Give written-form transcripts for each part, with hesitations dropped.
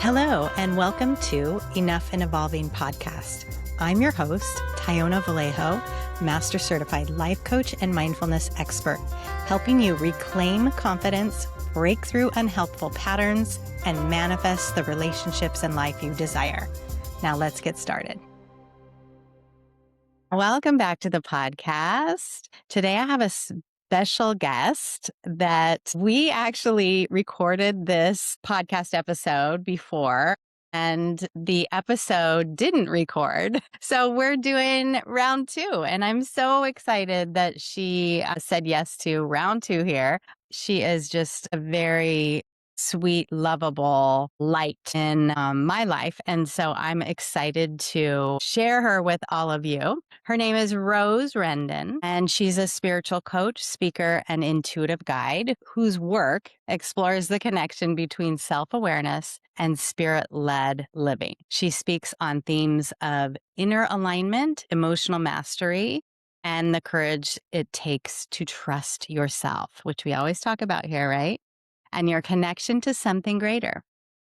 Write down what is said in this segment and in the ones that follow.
Hello, and welcome to Enough and Evolving podcast. I'm your host, Tyona Vallejo, Master Certified Life Coach and Mindfulness Expert, helping you reclaim confidence, break through unhelpful patterns, and manifest the relationships and life you desire. Now let's get started. Welcome back to the podcast. Today I have a special guest that we actually recorded this podcast episode before, and the episode didn't record. So we're doing round two, and I'm so excited that she said yes to round two here. She is just a very sweet, lovable light in my life. And so I'm excited to share her with all of you. Her name is Rose Rendon, and she's a spiritual coach, speaker, and intuitive guide whose work explores the connection between self-awareness and spirit-led living. She speaks on themes of inner alignment, emotional mastery, and the courage it takes to trust yourself, which we always talk about here, right? And your connection to something greater.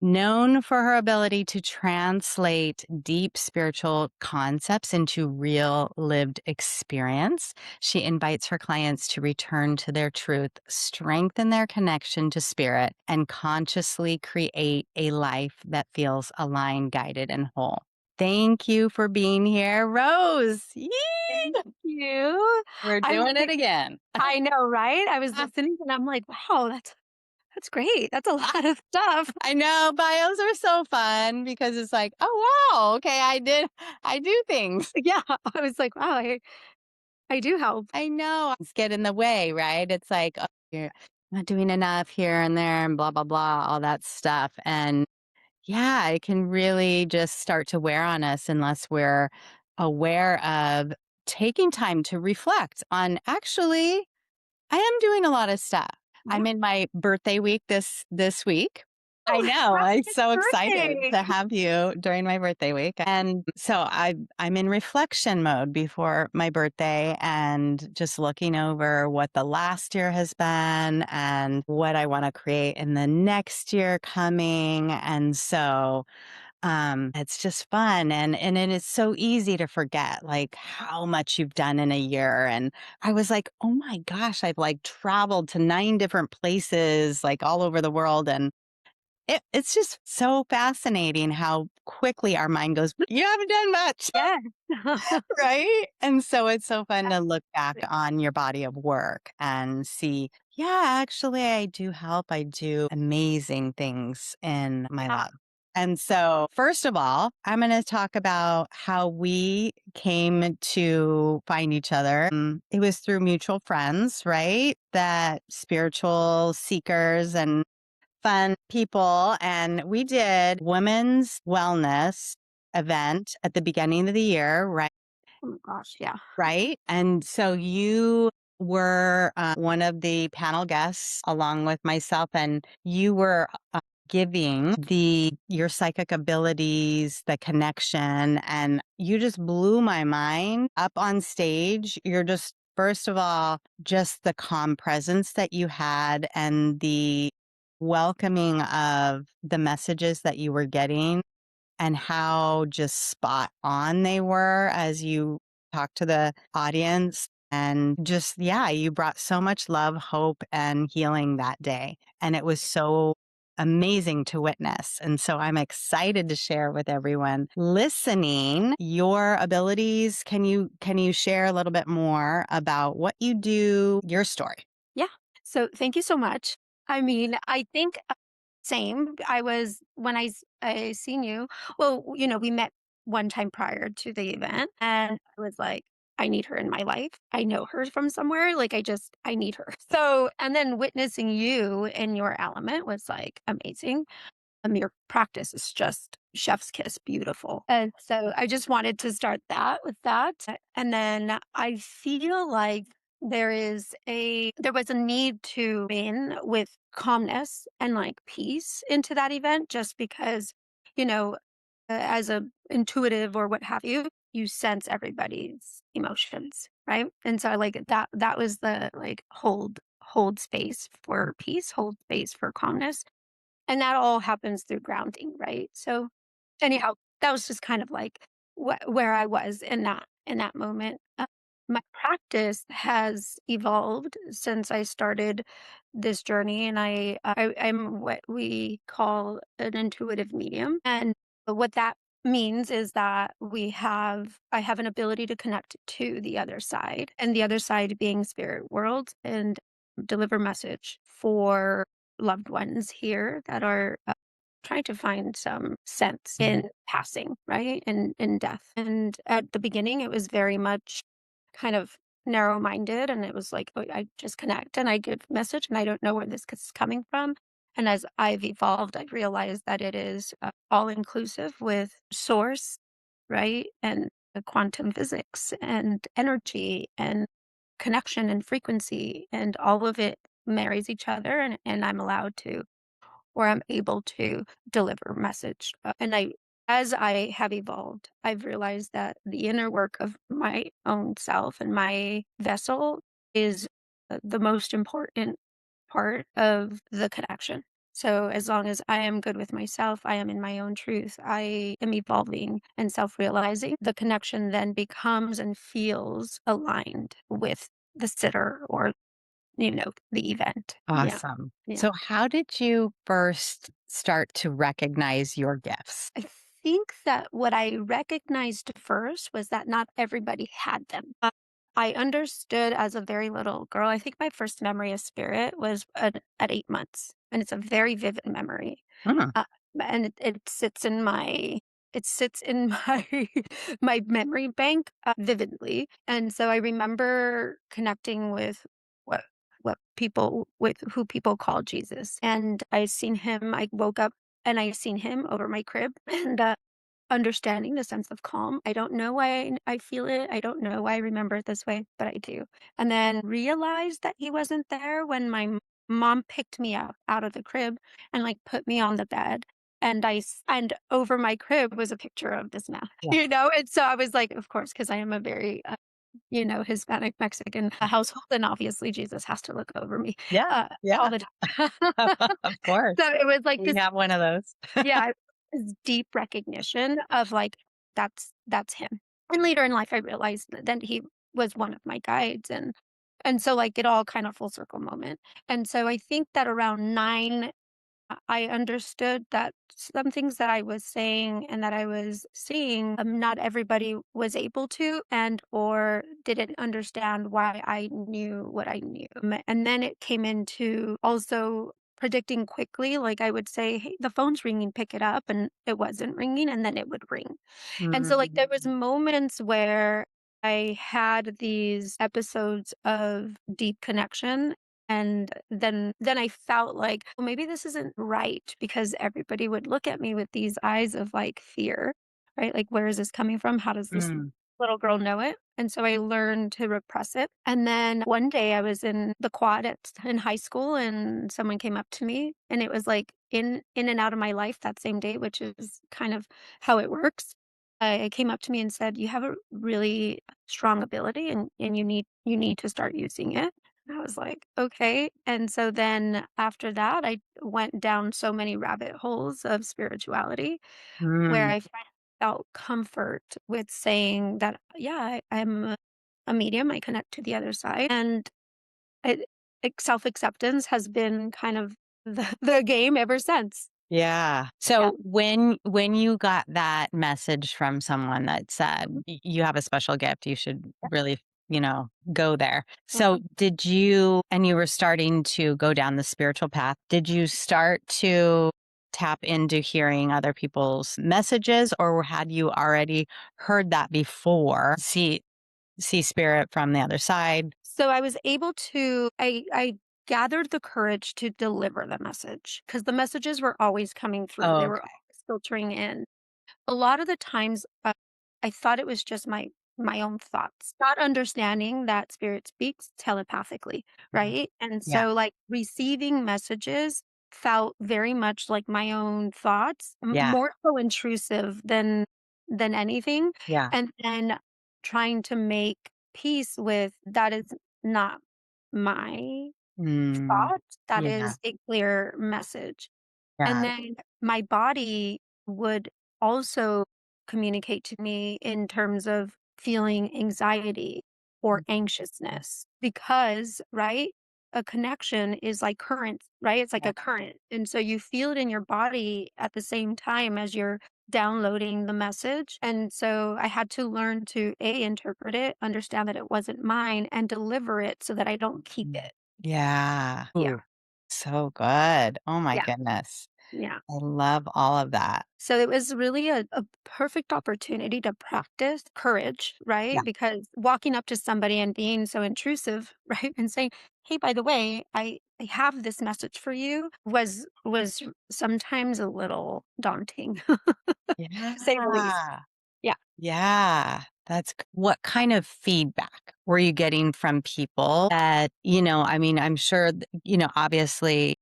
Known for her ability to translate deep spiritual concepts into real lived experience, she invites her clients to return to their truth, strengthen their connection to spirit, and consciously create a life that feels aligned, guided, and whole. Thank you for being here, Rose. Yee! Thank you. We're doing it again. I know, right? I was listening and I'm like, wow, that's great. That's a lot of stuff. I know bios are so fun because it's like, oh wow, okay, I do things. Yeah. I was like, wow, I do help. I know it's get in the way, right? It's like, oh, you're not doing enough here and there and blah blah blah, all that stuff. And yeah, it can really just start to wear on us unless we're aware of taking time to reflect on actually, I am doing a lot of stuff. Yeah. I'm in my birthday week this week. I Oh, know. I'm happy so excited birthday. to have you during my birthday week. And so I'm in reflection mode before my birthday and just looking over what the last year has been and what I want to create in the next year coming. And so it's just fun and it is so easy to forget like how much you've done in a year. And I was like, oh my gosh, I've like traveled to 9 different places, like all over the world. And it's just so fascinating how quickly our mind goes, you haven't done much, Yeah. right? And so it's so fun to look back on your body of work and see, yeah, actually, I do help. I do amazing things in my life. And so, first of all, I'm going to talk about how we came to find each other. It was through mutual friends, right? That spiritual seekers and fun people. And we did women's wellness event at the beginning of the year, right? Oh my gosh. Yeah. Right. And so you were one of the panel guests along with myself, and you were giving your psychic abilities, the connection, and you just blew my mind up on stage. You're just, first of all, just the calm presence that you had and the welcoming of the messages that you were getting and how just spot on they were as you talked to the audience. And just, yeah, you brought so much love, hope, and healing that day. And it was so amazing to witness. And so I'm excited to share with everyone listening your abilities. Can you share a little bit more about what you do, your story? Yeah. So thank you so much. I mean, I think same. I was when I seen you. Well, we met one time prior to the event, and I was like, I need her in my life. I know her from somewhere. Like, I need her. So, and then witnessing you in your element was like amazing. Your practice is just chef's kiss, beautiful. And so I just wanted to start that with that. And then I feel like there was a need to in with calmness and like peace into that event just because, as a intuitive or what have you, you sense everybody's emotions, right? And so like that was the like hold space for peace, hold space for calmness And that all happens through grounding, right? So anyhow, that was just kind of like where I was in that moment. My practice has evolved since I started this journey, and I'm what we call an intuitive medium, and what that means is that I have an ability to connect to the other side, and the other side being spirit world, and deliver message for loved ones here that are trying to find some sense in passing, right? And in death. And at the beginning, it was very much kind of narrow minded. And it was like, oh, I just connect and I give message and I don't know where this is coming from. And as I've evolved, I realized that it is all inclusive with source, right? And quantum physics and energy and connection and frequency and all of it marries each other. And I'm allowed to where I'm able to deliver message. As I have evolved, I've realized that the inner work of my own self and my vessel is the most important part of the connection. So as long as I am good with myself, I am in my own truth, I am evolving and self-realizing, the connection then becomes and feels aligned with the sitter or, the event. Yeah. Awesome. Yeah. So, how did you first start to recognize your gifts? I think that what I recognized first was that not everybody had them. I understood as a very little girl. I think my first memory of spirit was at 8 months, and it's a very vivid memory. Mm, Uh, and it sits in my my memory bank vividly. And so I remember connecting with what with who people call Jesus. And I seen him. I woke up and I seen him over my crib and understanding the sense of calm. I don't know why I feel it. I don't know why I remember it this way, but I do. And then realized that he wasn't there when mom picked me up out of the crib and like put me on the bed. And and over my crib was a picture of this man, yeah. And so I was like, of course, because I am a very, Hispanic Mexican household, and obviously Jesus has to look over me Yeah. all Yeah. the time. Of course. So it was like We this have one of those. yeah, this deep recognition of, like, that's him. And later in life, I realized that he was one of my guides, and so, like, it all kind of full circle moment. And so I think that around 9, I understood that some things that I was saying and that I was seeing, not everybody was able to and or didn't understand why I knew what I knew. And then it came into also predicting quickly. Like I would say, hey, the phone's ringing, pick it up. And it wasn't ringing, and then it would ring. And so, like, there was Mm, moments where I had these episodes of deep connection, and then I felt like, "Well, maybe this isn't right," because everybody would look at me with these eyes of, like, fear, right? Like, "Where is this coming from? How does this mm, little girl know it?" And so I learned to repress it. And then one day I was in the quad in high school, and someone came up to me, and it was, like, in and out of my life that same day, which is kind of how it works. Came up to me and said, "You have a really strong ability, and you need to start using it." And I was like, "Okay." And so then after that, I went down so many rabbit holes of spirituality where mm. I felt comfort with saying that, yeah, I'm a medium. I connect to the other side, and it, self acceptance has been kind of the game ever since. Yeah. Yeah. So when you got that message from someone that said you have a special gift, you should really, go there. So Mhm. did you and you were starting to go down the spiritual path, did you start to tap into hearing other people's messages, or had you already heard that before? See spirit from the other side? So I was able to I gathered the courage to deliver the message because the messages were always coming through. Oh, They were okay. always filtering in. A lot of the times, I thought it was just my own thoughts, not understanding that spirit speaks telepathically, Mhm. right? And Yeah. so, like, receiving messages felt very much like my own thoughts, Yeah. more so intrusive than anything. Yeah. And then trying to make peace with that is not my Mm. thought. That Yeah. is a clear message. And Yeah. then my body would also communicate to me in terms of feeling anxiety or anxiousness because, right? A connection is like current, right? It's like Yeah. a current. And so you feel it in your body at the same time as you're downloading the message. And so I had to learn to interpret it, understand that it wasn't mine, and deliver it so that I don't keep Mm. it. Yeah. Yeah. Ooh, so good. Oh my Yeah. goodness. Yeah. I love all of that. So it was really a perfect opportunity to practice courage, Yeah. right? Because walking up to somebody and being so intrusive, right? And saying, "Hey, by the way, I have this message for you," was sometimes a little daunting, to say the least. Yeah. Yeah. Yeah. What kind of feedback were you getting from people that, I mean, I'm sure, obviously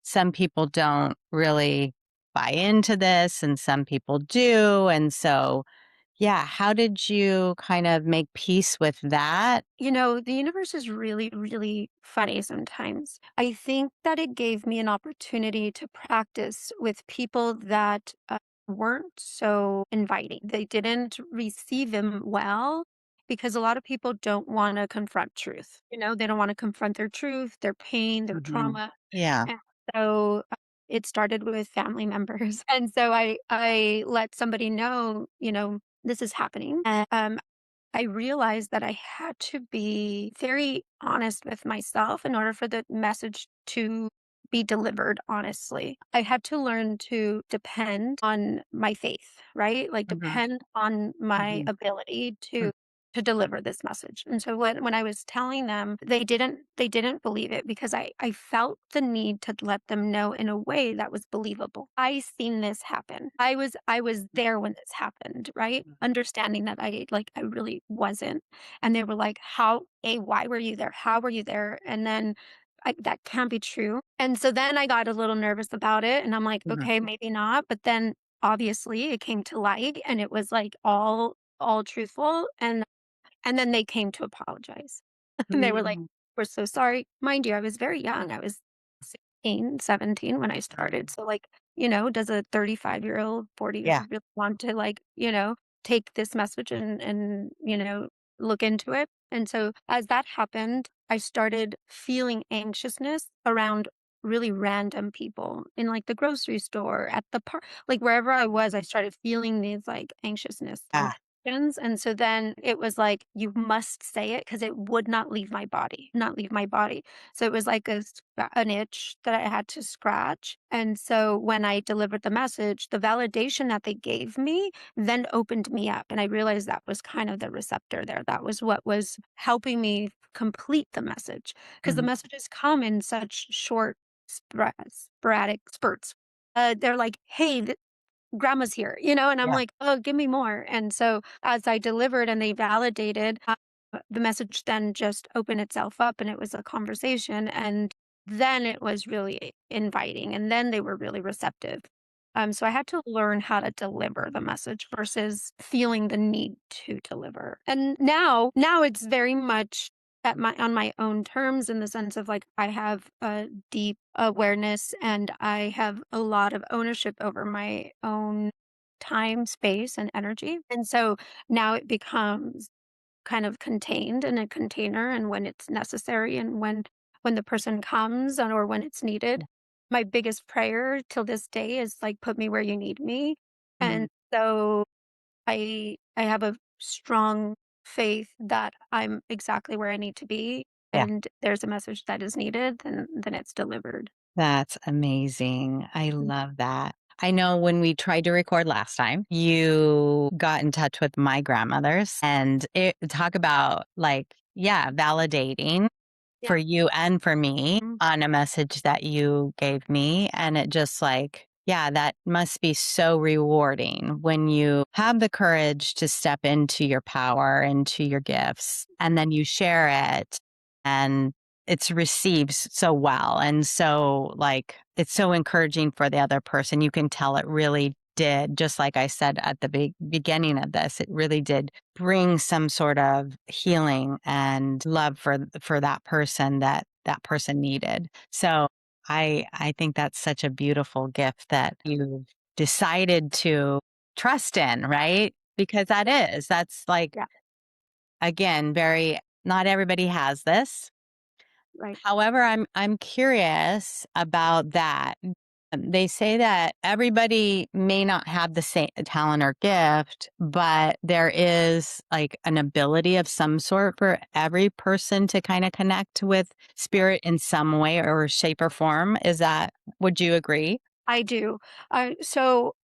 some people don't really buy into this and some people do. And so, yeah, how did you kind of make peace with that? The universe is really, really funny sometimes. I think that it gave me an opportunity to practice with people that weren't so inviting. They didn't receive them well because a lot of people don't want to confront truth. They don't want to confront their truth, their pain, their Hmm. trauma. Yeah. And so it started with family members. And so I let somebody know, this is happening. And I realized that I had to be very honest with myself in order for the message to be delivered honestly. I had to learn to depend on my faith, right? Like Hmm. depend on my Hmm. ability to deliver this message. And so when I was telling them, they didn't believe it because I felt the need to let them know in a way that was believable. I seen this happen. I was there when this happened, right? Understanding that I really wasn't. And they were like, why were you there? How were you there? And then that can't be true. And so then I got a little nervous about it and I'm like, Hmm. okay, maybe not. But then obviously it came to light and it was like all truthful. And then they came to apologize. And they were like, Hmm. "We're so sorry." Mind you, I was very young. I was 16, 17 when I started. So, like, does a 35-year-old, 40-year-old Yeah. really want to, like, take this message and look into it? And so as that happened, I started feeling anxiousness around really random people in, like, the grocery store, at the park, like, wherever I was, I started feeling these, like, anxiousness Yeah. sensations, and so then it was like, "You must say it because it would not leave my body. So it was like an itch that I had to scratch, and so when I delivered the message, the validation that they gave me then opened me up, and I realized that was kind of the receptor there. That was what was helping me complete the message because the Mhm. messages come in such short, sporadic spurts. They're like, "Hey, grandma's here," and I'm Yeah. like, "Oh, give me more." And so as I delivered and they validated, the message then just opened itself up and it was a conversation. And then it was really inviting. And then they were really receptive. So I had to learn how to deliver the message versus feeling the need to deliver. And now it's very much on my own terms in the sense of like I have a deep awareness and I have a lot of ownership over my own time, space, and energy. And so now it becomes kind of contained in a container and when it's necessary and when the person comes or when it's needed. My biggest prayer till this day is like put me where you need me. Mhm. And so I have a strong faith that I'm exactly where I need to be Yeah. and there's a message that is needed, then it's delivered. That's amazing. I Mhm. love that. I know when we tried to record last time, you got in touch with my grandmothers and talk about like, yeah, validating Yeah. for you and for me Mm. on a message that you gave me. And it just like, yeah, that must be so rewarding when you have the courage to step into your power, into your gifts, and then you share it and it's received so well. And so, like, it's so encouraging for the other person. You can tell it really did, just like I said at the beginning of this, it really did bring some sort of healing and love for that person that person needed. So I think that's such a beautiful gift that you've decided to trust in, right? Because that's like, Yeah, again, very, not everybody has this. right. However, I'm curious about that. They say that everybody may not have the same talent or gift, but there is like an ability of some sort for every person to kind of connect with spirit in some way or shape or form. Would you agree? I do. So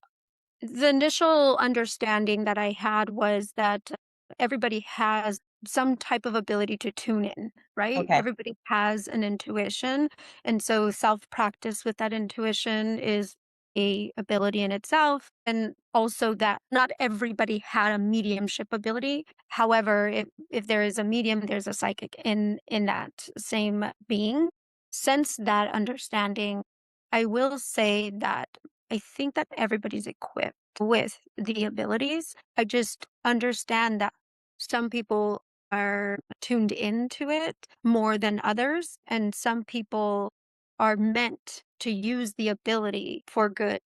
the initial understanding that I had was that everybody has some type of ability to tune in, right? Okay. Everybody has an intuition. And so self-practice with that intuition is a ability in itself. And also that not everybody had a mediumship ability. However, if there is a medium, there's a psychic in that same being. Since that understanding, I will say that I think that everybody's equipped with the abilities. I just understand that some people are tuned into it more than others, and some people are meant to use the ability for good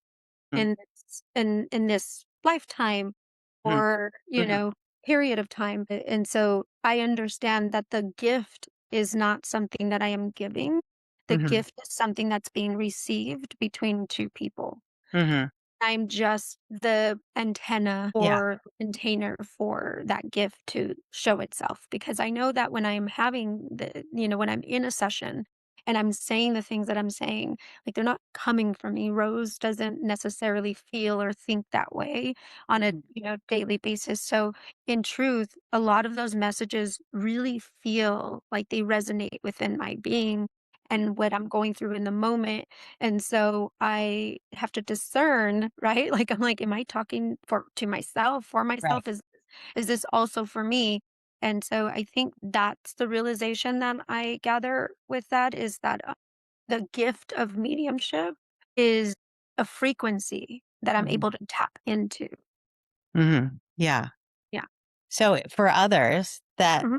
Mm-hmm. in this lifetime or, Mm-hmm. period of time. And so I understand that the gift is not something that I am giving. The Hmm. gift is something that's being received between two people. Hmm. I'm just the antenna Yeah. or container for that gift to show itself because I know that when I'm having when I'm in a session and I'm saying the things that I'm saying, like they're not coming from me. Rose doesn't necessarily feel or think that way on a, daily basis. So in truth, a lot of those messages really feel like they resonate within my being and what I'm going through in the moment, and so I have to discern, right? Like I'm like, am I talking to myself, for Right. myself? Is this also for me? And so I think that's the realization that I gather with that is that the gift of mediumship is a frequency that I'm Hmm. able to tap into. Hmm. Yeah. Yeah. So for others that Mhm.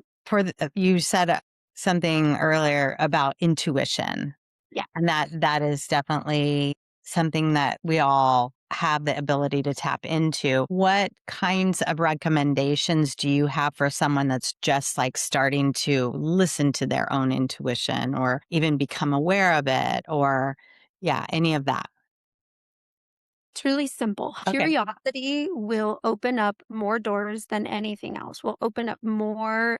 you said something earlier about intuition, Yeah. and that is definitely something that we all have the ability to tap into. What kinds of recommendations do you have for someone that's just like starting to listen to their own intuition or even become aware of it or yeah, any of that? It's really simple. Okay. Curiosity will open up more doors than anything else, will open up more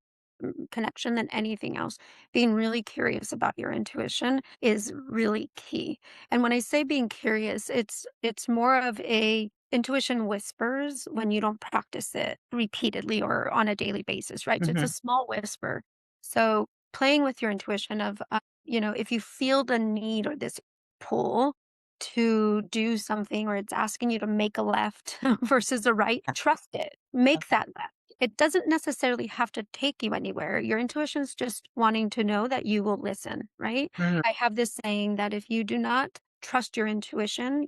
connection than anything else. Being really curious about your intuition is really key. And when I say being curious, it's more of a intuition whispers when you don't practice it repeatedly or on a daily basis, right? So it's a Hmm. small whisper. So playing with your intuition of if you feel the need or this pull to do something or it's asking you to make a left versus a right, trust it. Make Okay. that left. It doesn't necessarily have to take you anywhere. Your intuition's just wanting to know that you will listen, right? Mhm. I have this saying that if you do not trust your intuition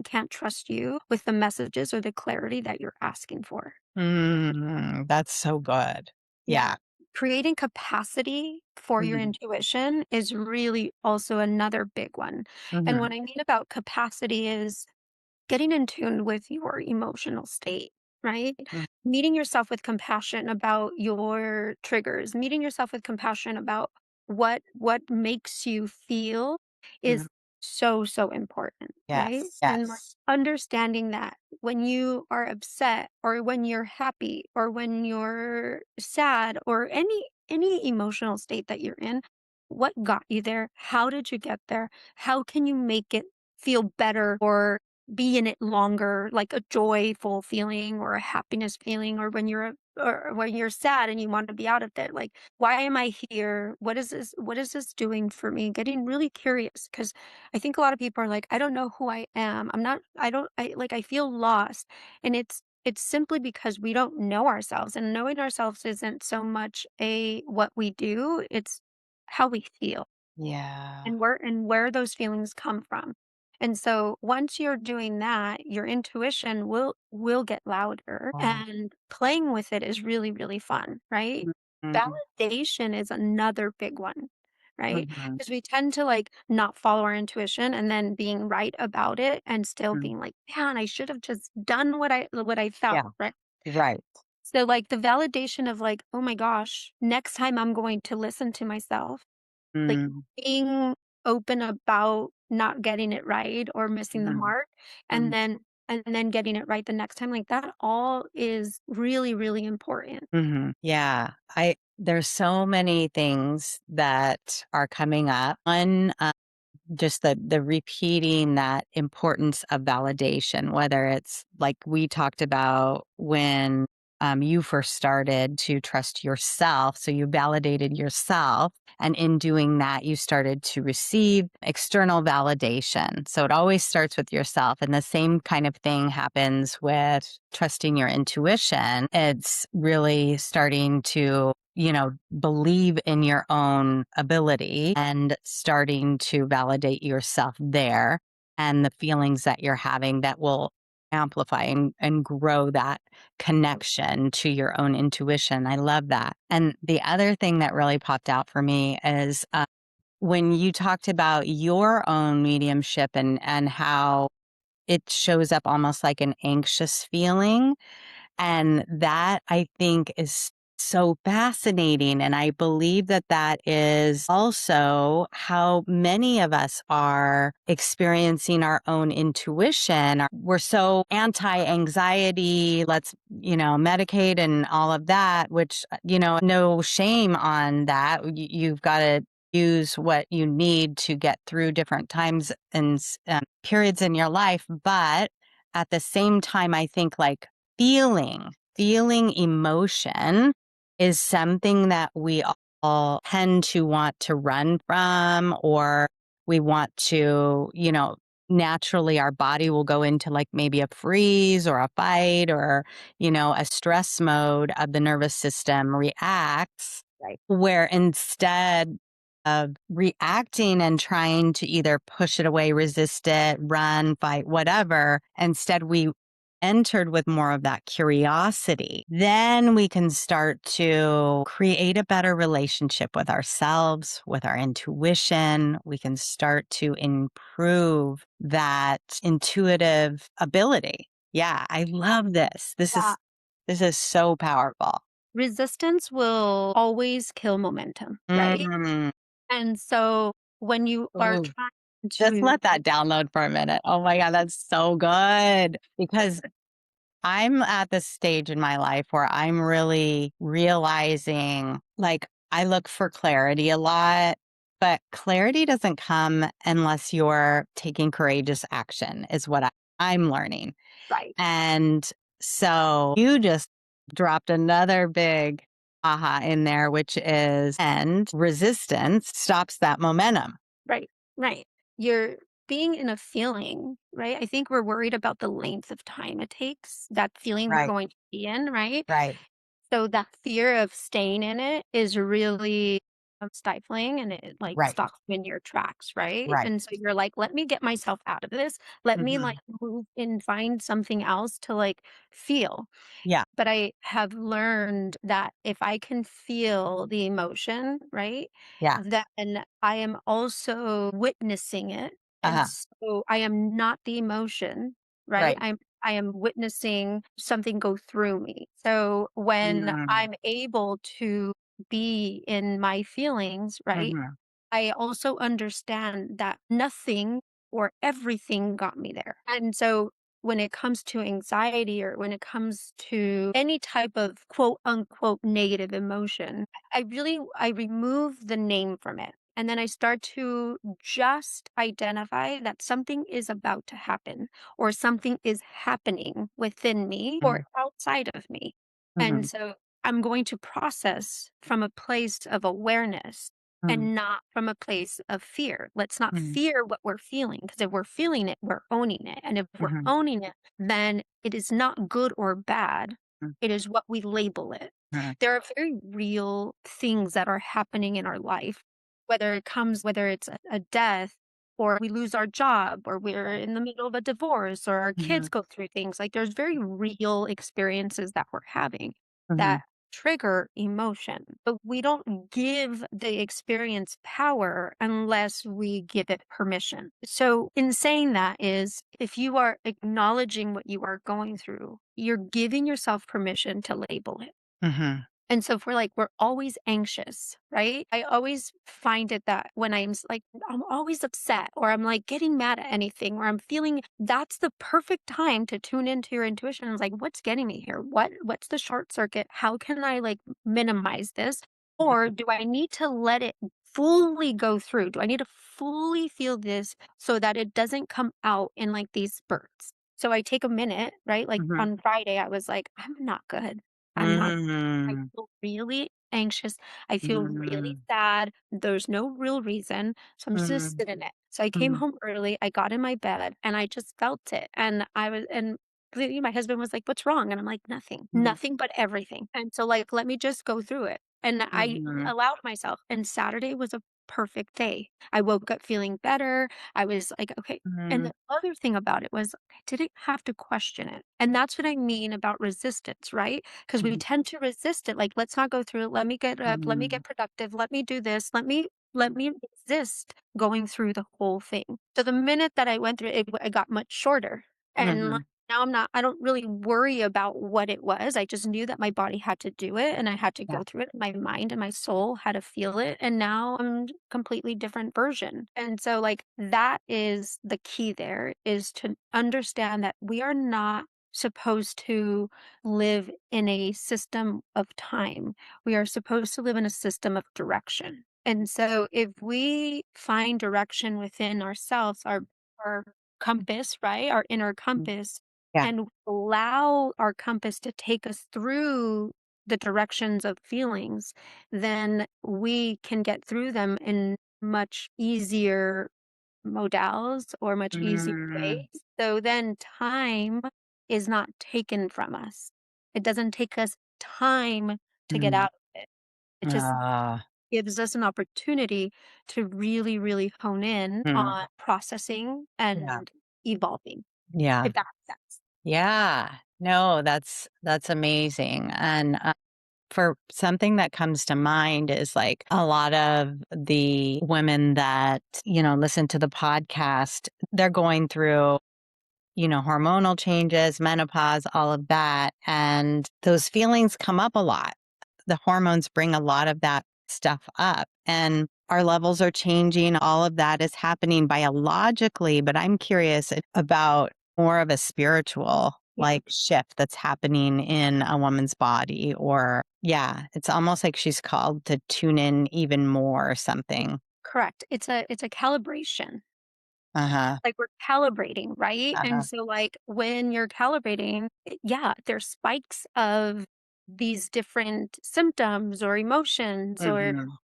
can't trust you with the messages or the clarity that you're asking for. That's so good. Yeah. Yeah. Creating capacity for your Mhm. intuition is really also another big one. And Mhm. what I mean about capacity is getting in tune with your emotional state, right? Mm. Meeting yourself with compassion about your triggers, meeting yourself with compassion about what makes you feel Mhm. is so important, right? Yes. And like Yes. understanding that when you are upset or when you're happy or when you're sad or any emotional state that you're in, what got you there? How did you get there? How can you make it feel better or be in it longer, like a joyful feeling or a happiness feeling, or when you're sad and you want to be out of it. Like, why am I here? What is this doing for me? Getting really curious because I think a lot of people are like, I don't know who I am. I'm not, I don't, I like, I feel lost. And it's simply because we don't know ourselves and knowing ourselves isn't so much a what we do, it's how we feel Yeah. and where those feelings come from. And so once you're doing that, your intuition will get louder Wow. and playing with it is really, really fun, right? Mhm. Validation is another big one. right? Mhm. Because we tend to like not follow our intuition and then being right about it and still Mm. being like, man, I should have just done what I Yeah. felt, right? Right. So like the validation of like, oh my gosh, next time I'm going to listen to myself, like Mm. being open about not getting it right or missing the Mhm. mark and Mhm. then getting it right the next time, like that all is really, really important. Mhm. Yeah. I there's so many things that are coming up. One, just the repeating that importance of validation, whether it's like we talked about when you first started to trust yourself. So you validated yourself. And in doing that, you started to receive external validation. So it always starts with yourself. And the same kind of thing happens with trusting your intuition. It's really starting to believe in your own ability and starting to validate yourself there and the feelings that you're having that will amplify and grow that connection to your own intuition. I love that. And the other thing that really popped out for me is when you talked about your own mediumship and how it shows up almost like an anxious feeling and that I think is so fascinating. And I believe that that is also how many of us are experiencing our own intuition. We're so anti anxiety, let's, medicate and all of that, which, no shame on that. You've got to use what you need to get through different times and periods in your life. But at the same time, I think like, feeling emotion is something that we all tend to want to run from, or we want to, naturally our body will go into like maybe a freeze or a fight or, a stress mode of the nervous system reacts, Right. where instead of reacting and trying to either push it away, resist it, run, fight, whatever, instead we entered with more of that curiosity, then we can start to create a better relationship with ourselves, with our intuition. We can start to improve that intuitive ability. Yeah, I love this. Yeah. This is so powerful. Resistance will always kill momentum, right? Mm. And so when you are Ooh, trying just to let that download for a minute. Oh my God, that's so good. Because I'm at this stage in my life where I'm really realizing, like, I look for clarity a lot, but clarity doesn't come unless you're taking courageous action, is what I'm learning. right, And so you just dropped another big aha in there, which is, and resistance stops that momentum. right, right. You're being in a feeling, right? I think we're worried about the length of time it takes, that feeling we're Right, going to be in, right? right, So that fear of staying in it is really stifling and it like right, stops you in your tracks, right? right. And so you're like, let me get myself out of this. Let me like Mhm. move and find something else to like feel. Yeah, But I have learned that if I can feel the emotion, right, yeah, then I am also witnessing it. And uh-huh, so I am not the emotion, right? right. I am witnessing something go through me. So when Mm, I'm able to be in my feelings, right, mhm, I also understand that nothing or everything got me there. And so when it comes to anxiety or when it comes to any type of quote unquote negative emotion, I remove the name from it. And then I start to just identify that something is about to happen or something is happening within me or mhm, outside of me. And mhm, so I'm going to process from a place of awareness mhm, and not from a place of fear. Let's not mhm, fear what we're feeling because if we're feeling it, we're owning it. And if we're mhm, owning it, then it is not good or bad. mhm, It is what we label it. mhm, There are very real things that are happening in our life, whether it's a death or we lose our job or we're in the middle of a divorce or our kids mhm, go through things. Like there's very real experiences that we're having mhm, that trigger emotion, but we don't give the experience power unless we give it permission. So, in saying that, is if you are acknowledging what you are going through, you're giving yourself permission to label it. Mhm. And so if we're always anxious, right? I always find it that when like, I'm always upset or I'm like getting mad at anything or I'm feeling that's the perfect time to tune into your intuition. It's like, what's getting me here? What's the short circuit? How can I like minimize this? Or do I need to let it fully go through? Do I need to fully feel this so that it doesn't come out in like these spurts? So I take a minute, right? Like Mhm. on Friday, I was like, I'm not good. I'm not I Mhm. feel really anxious. I feel really Mhm. sad. There's no real reason. So I'm just gonna Mhm. sit in it. So I came Mhm. home early. I got in my bed and I just felt it. And literally my husband was like, "What's wrong?" And I'm like, "Nothing. Mhm. Nothing but everything." And so like, let me just go through it. And I Mhm. allowed myself. And Saturday was a perfect day. I woke up feeling better. I was like, okay. And Mhm. the other thing about it was I didn't have to question it. And that's what I mean about resistance, right? Because we Mhm. tend to resist it, like, "Let's not go through it, let me get up, let me Mhm. get productive, let me do this, let me resist going through the whole thing." So the minute that I went through it, it got much shorter, and, like, Mhm. now I don't really worry about what it was, I just knew that my body had to do it, and I had to Yeah. go through it, my mind and my soul had to feel it, and now I'm completely different version, and so, like, that is the key there, is to understand that we are not supposed to live in a system of time. We are supposed to live in a system of direction. And so if we find direction within ourselves, our compass, right? Our inner Mhm. compass, Yeah. and allow our compass to take us through the directions of feelings, then we can get through them in much easier modals or much easier Mm. ways. So then time is not taken from us. It doesn't take us time to get Mhm. out of it. It just Ah. gives us an opportunity to really, really hone in Mhm. on processing Yeah. and evolving, Yeah. if that makes sense. Yeah. No, that's amazing, and, for something that comes to mind is, like, a lot of the women that, listen to the podcast, they're going through, hormonal changes, menopause, all of that, and those feelings come up a lot. The hormones bring a lot of that stuff up, and our levels are changing. All of that is happening biologically, but I'm curious about more of a spiritual Yeah, like shift that's happening in a woman's body, or yeah, it's almost like she's called to tune in even more or something. correct. It's a calibration. Uh-huh. Like, we're calibrating, right? And Uh-huh. so, like, when you're calibrating, yeah, there's spikes of these different symptoms or emotions or, Mhm.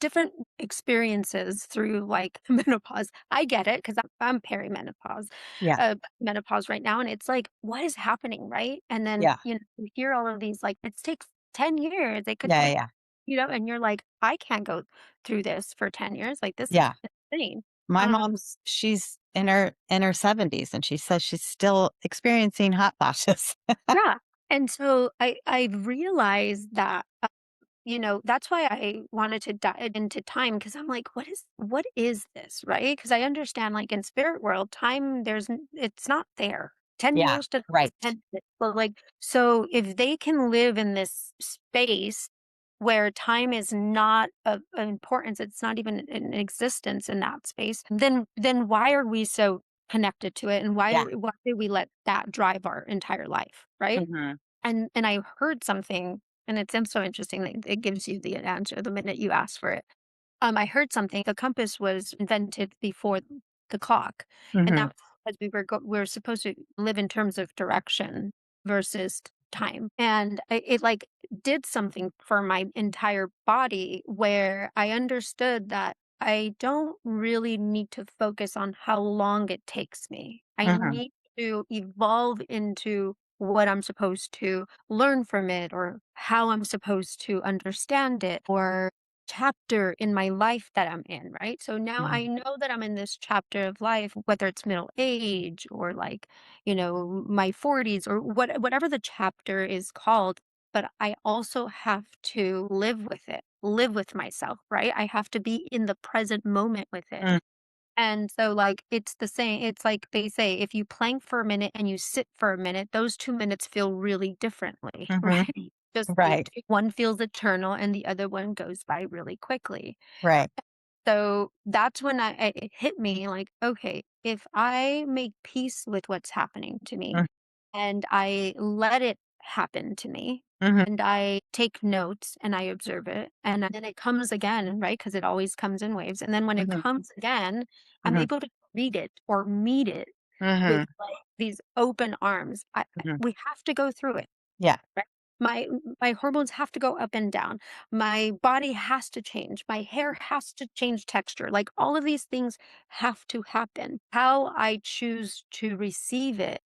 different experiences through, like, menopause. I get it 'cause I'm perimenopause, Yeah. menopause right now, and it's like, "What is happening?" Right? And then, Yeah. you hear all of these, like, "It takes 10 years, it could Yeah. take" Yeah. and you're like, "I can't go through this for 10 years, like, this is Yeah. insane." My Um she's in her 70s and she says she's still experiencing hot flashes. Yeah, and so I realized that, that's why I wanted to dive into time because 'cause I'm like, "What is this?" Right? Because I understand, like, in spirit world, time, it's not there. 10 Yeah. years to Right. 10 minutes, but, like, so if they can live in this space where time is not of importance, it's not even in existence in that space, then why are we so connected to it, and Yeah. why do we let that drive our entire life, right? Mhm. And I heard something, and it's so interesting that it gives you the answer the minute you ask for it. I heard something. The compass was invented before the clock, and Mhm. that's because we were supposed to live in terms of direction versus time. And it like did something for my entire body where I understood that I don't really need to focus on how long it takes me. I Mhm. need to evolve into what I'm supposed to learn from it or how I'm supposed to understand it or chapter in my life that I'm in, right? So now Mhm. I know that I'm in this chapter of life, whether it's middle age or like, my 40s or whatever the chapter is called. but I also have to live with it, live with myself, right? I have to be in the present moment with it. Mm, And so, like, it's the same. It's like they say, if you plank for a minute and you sit for a minute, those 2 minutes feel really differently, mhm. right? Just Right, one feels eternal and the other one goes by really quickly. right. So that's when it hit me like, okay, if I make peace with what's happening to me Mm, and I let it happen to me mhm, and I take notes and I observe it and then it comes again, right? Because it always comes in waves. And then when it mhm, comes again, I'm mhm, able to read it or meet it with mhm, like these open arms. mhm. We have to go through it. Yeah. Right? My hormones have to go up and down. My body has to change. My hair has to change texture. Like all of these things have to happen. How I choose to receive it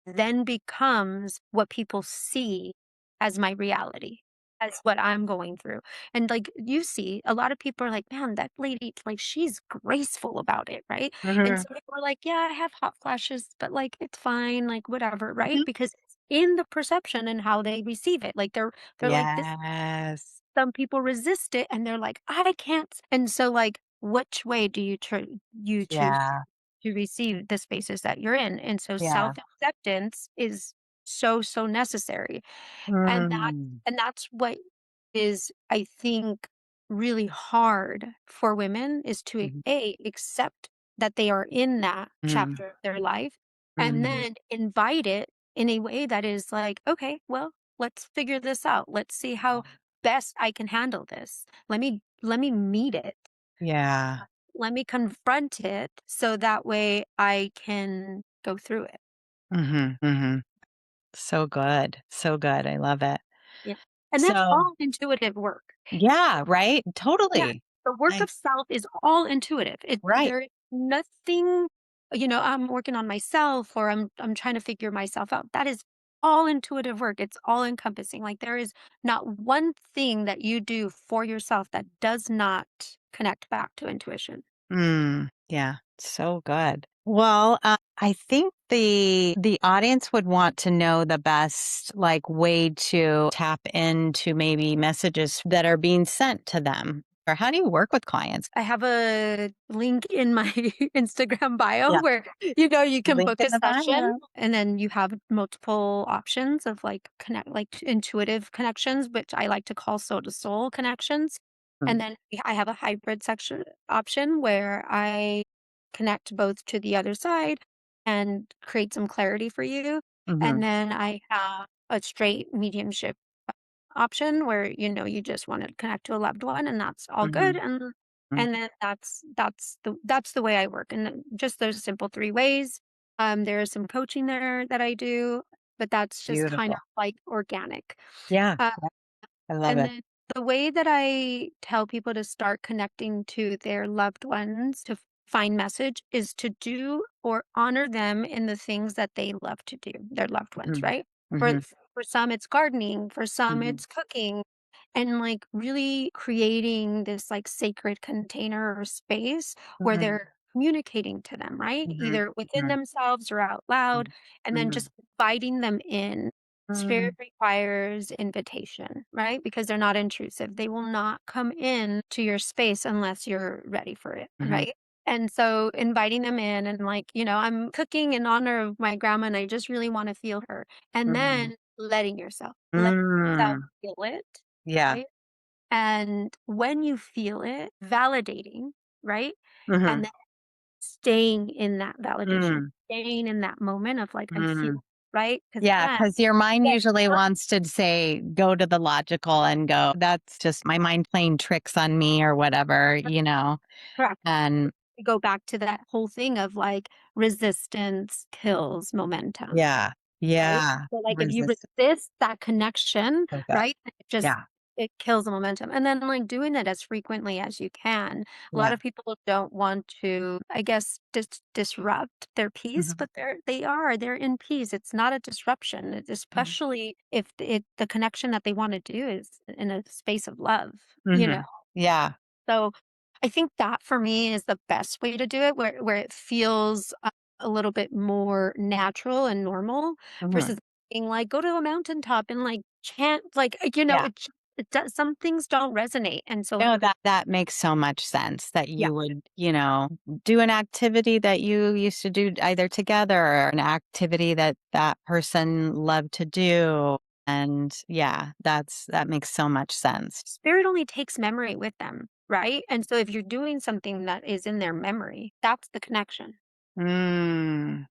then becomes what people see as my reality, as what I'm going through. And like you see, a lot of people are like, man, that lady, like she's graceful about it, right? And Mhm, some people are like, yeah, I have hot flashes, but like it's fine, like whatever, right? mhm. Because it's in the perception and how they receive it. Like they're like this. Yes. Some people resist it and they're like, I can't. And so like which way do you choose Yeah, to receive the spaces that you're in. And so yeah. self-acceptance is so, so necessary. And Mm, that's what is, I think, really hard for women is to mhm, accept that they are in that mm, chapter of their life and mm. then invite it in a way that is like, okay, well, let's figure this out. Let's see how best I can handle this. Let me meet it, Yeah. let me confront it so that way I can go through it. Mhm, mhm. So good, so good, I love it. Yeah. And that's So all intuitive work. yeah, right? Yeah. Totally. The work I of self is all intuitive. right. There is nothing, I'm working on myself or I'm trying to figure myself out. That is all intuitive work. It's all encompassing. Like there is not one thing that you do for yourself that does not connect back to intuition. Yeah, so good. Well, I think the audience would want to know the best like way to tap into maybe messages that are being sent to them. Or how do you work with clients? I have a link in my Instagram bio Yeah. where, you can Link book in a the session bio. and then you have multiple options of like intuitive connections, which I like to call soul to soul connections. Mm, And then I have a hybrid section option where I connect both to the other side and create some clarity for you. And mhm, then I have a straight mediumship option where you just want to connect to a loved one and that's all good, mhm, and mm. then that's the way I work, and then just those simple three ways. There is some coaching there that I do, but that's just kind of Beautiful. like organic. Yeah, uh, yeah, I love and it. then the way that I tell people to start connecting to their loved ones to find message is to do or honor them in the things that they love to do, their loved ones, Mhm, right? For mhm, for some it's gardening, for some mhm, it's cooking, and like really creating this like sacred container or space where mhm, they're communicating to them, right? mhm, Either within mhm, themselves or out loud, and then mhm, just inviting them in. Spirit mhm, requires invitation, right? Because they're not intrusive. They will not come in to your space unless you're ready for it, mhm, right? And so inviting them in and like, I'm cooking in honor of my grandma and I just really want to feel her. And mhm. then letting yourself Mm, feel it, yeah. right? And when you feel it, validating, right? And Mhm, then staying in that validation, mm, staying in that moment of like, I feel, mm. right? Because Yeah, then, because your mind yeah, usually wants to say, go to the logical and go, that's just my mind playing tricks on me or whatever, correct. and We go back to that whole thing of like resistance kills momentum, yeah, right? yeah, So like if you resist resist that connection, so good. right, Yeah, it kills the momentum. And then like doing it as frequently as you can. A lot yeah. of people don't want to, I guess, disrupt their peace, Mhm, but they're in peace. It's not a disruption, mhm, especially if the connection that they want to do is in a space of love, you know. mhm. Yeah, So, I think that for me is the best way to do it, where it feels a little bit more natural and normal mhm, versus being like, "Go to a mountaintop and, like, chant," like, Yeah. it does some things don't resonate, and so No, having that makes so much sense that yeah, you would, do an activity that you used to do either together or an activity that that person loved to do. And yeah, that makes so much sense. spirit only takes memory with them, right? And so if you're doing something that is in their memory, that's the connection. Mm.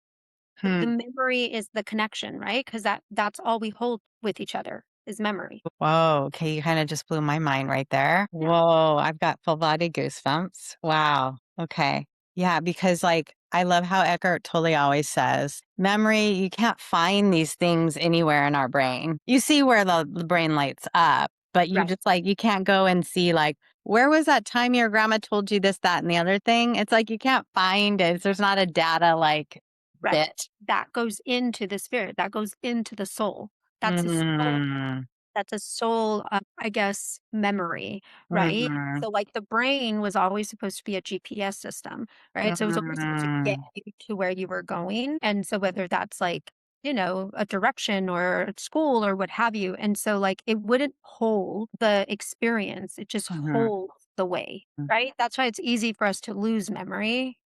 The Hmm. memory is the connection, right? Because that's all we hold with each other is memory. Whoa. Okay. You kind of just blew my mind right there. Yeah, Whoa. I've got full body goosebumps. Wow. Okay. Yeah. Because, like, I love how Eckhart Tolle always says memory, you can't find these things anywhere in our brain. You see where the brain lights up, but you right. just like, you can't go and see, like, where was that time your grandma told you this, that, and the other thing? It's like you can't find it. There's not a data like Right. bit. That goes into the spirit, that goes into the soul. That's a soul Mm-hmm. that's a soul, I guess, memory, right? Mm-hmm. So, like, the brain was always supposed to be a GPS system, right? So, it was always supposed to get you to where you were going, and so whether that's, like, a direction or a school or what have you, and so, like, it wouldn't hold the experience, it just Mm-hmm. holds the way, right? That's why it's easy for us to lose memory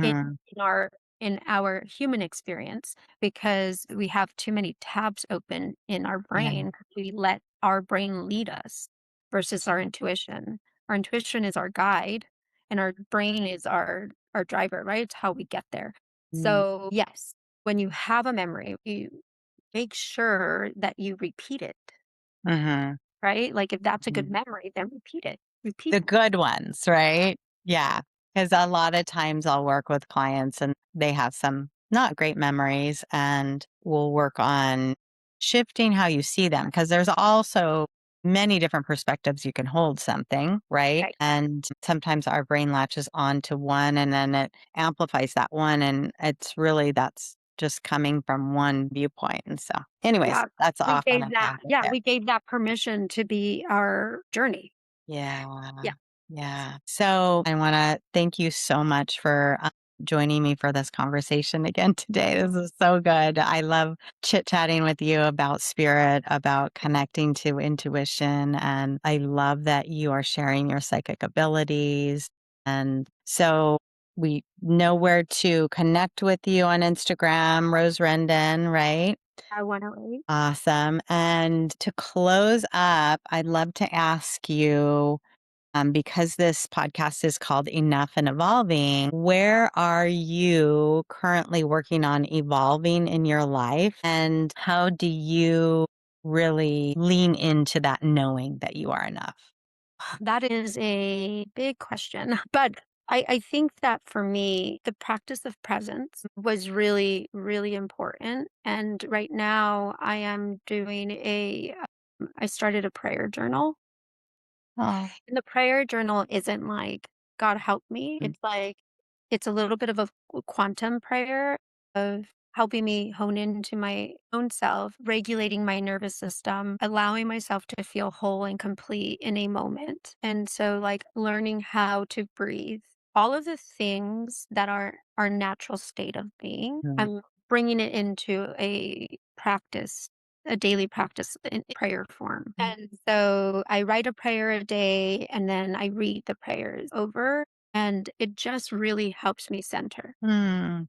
in Mm-hmm. in our in our human experience because we have too many tabs open in our Yeah. brain. We let our brain lead us versus our intuition. Our intuition is our guide and our brain is our driver, right? It's how we get there. So, yes, when you have a memory, you make sure that you repeat it, Mm-hmm. right? Like if that's a good memory, then repeat it. Repeat The good ones, right? Yeah. Because a lot of times I'll work with clients and they have some not great memories, and we'll work on shifting how you see them. Because there's also many different perspectives you can hold something, right? right. And sometimes our brain latches on to one and then it amplifies that one. And it's really that's just coming from one viewpoint. And so, anyways, Yeah. that's We off on gave a that tangent yeah, there. we gave that permission to be our journey. Yeah. Yeah. Yeah. So I want to thank you so much for joining me for this conversation again today. This is so good. I love chit chatting with you about spirit, about connecting to intuition. And I love that you are sharing your psychic abilities. And so we know where to connect with you on Instagram, Rose Rendon, right? I 108. Awesome. And to close up, I'd love to ask you, because this podcast is called Enough and Evolving, where are you currently working on evolving in your life? And how do you really lean into that knowing that you are enough? That is a big question, but I think that for me, the practice of presence was really, really important. And right now, I started a prayer journal. Oh, And the prayer journal isn't like, God help me. mm, It's like, it's a little bit of a quantum prayer of helping me hone into my own self, regulating my nervous system, allowing myself to feel whole and complete in a moment. And so, like, learning how to breathe, all of the things that are our natural state of being, mm, I'm bringing it into a daily practice in prayer form. And so I write a prayer a day and then I read the prayers over, and it just really helps me center,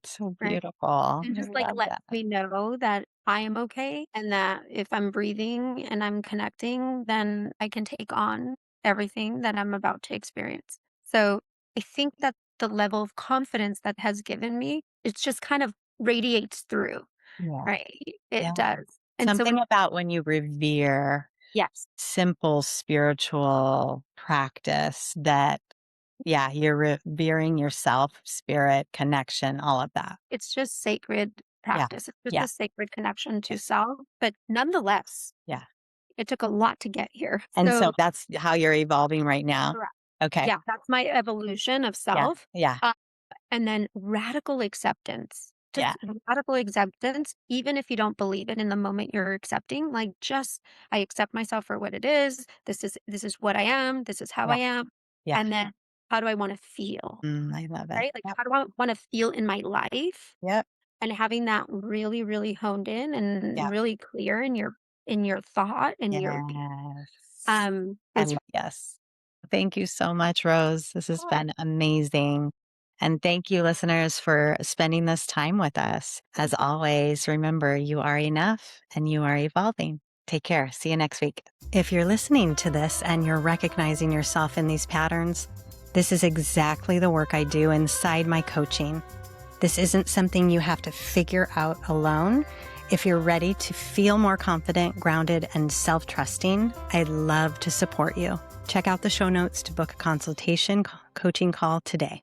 so right? beautiful. I And just like love let that. me know that I am okay and that if I'm breathing and I'm connecting, then I can take on everything that I'm about to experience. So I think that the level of confidence that has given me, it's just kind of radiates through, Yeah. right? It Yeah. does. And so Something when about when you revere yes, simple spiritual practice that, yeah, you're revering yourself, spirit, connection, all of that. it's just sacred Yeah. practice. It's just Yeah. a sacred connection Yeah. to self, but nonetheless, Yeah. it took a lot to get here. And so So, that's how you're evolving right now? correct. Okay. Yeah, that's my evolution of Yeah. self. Yeah. Uh, and then radical acceptance. Yeah. Just radical acceptance, even if you don't believe it in the moment you're accepting, like just I accept myself for what it is. This is what I am. This is how Yeah. I am. Yeah. And then how do I want to feel? I love it. Right? Like Yep. how do I want to feel in my life? Yep. and having that really, really honed in and Yeah. really clear in your thought and your Yes. was Yes. Thank you so much, Rose. This has hard. been amazing. And thank you, listeners, for spending this time with us. As always, remember you are enough and you are evolving. Take care. See you next week. If you're listening to this and you're recognizing yourself in these patterns, this is exactly the work I do inside my coaching. This isn't something you have to figure out alone. If you're ready to feel more confident, grounded, and self-trusting, I'd love to support you. Check out the show notes to book a consultation coaching call today.